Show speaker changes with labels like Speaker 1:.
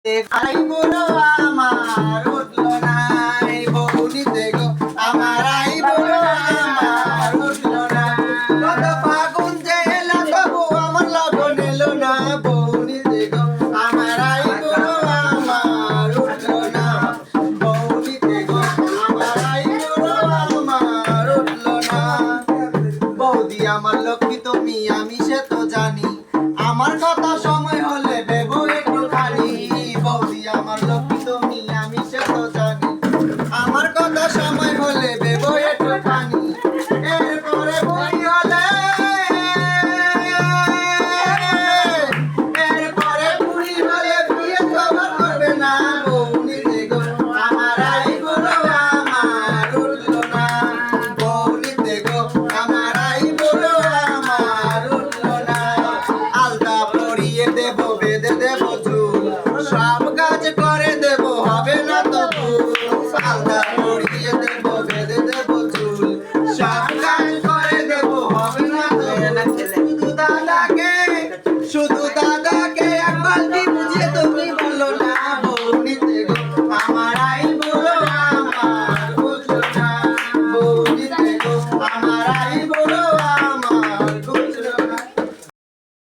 Speaker 1: I বুড়ো আমার উঠলো নাই বউনিতে গো আমার আই বুড়ো আমার উঠলো না কত ফাগুন যে এলো তবু আমার লগন এলো না বউনিতে গো আমার আই বুড়ো আমার উঠলো না বউনিতে গো আমার আই বুড়ো আমার উঠলো না বৌদি আমার লক্ষ্মী তুমি আমি সে তো জানি আমার কথা সময় হলে ভেবো একটুখানি বৌদি আমার লক্ষ্মী তুমি আমি সে তো জানি আমার কথা সময় হলে ভেবো একটুখানি এরপরে বুড়ি হলে এরপরে বুড়ি হলে বিয়ে তো আবার করবে না বৌনিতে গো আমার আই বুড়ো আমার উঠলো না বৌনিতে গো আমার আই বুড়ো আমার উঠলো না আলতা পরিয়ে দেব বেঁধে দেব চুল সব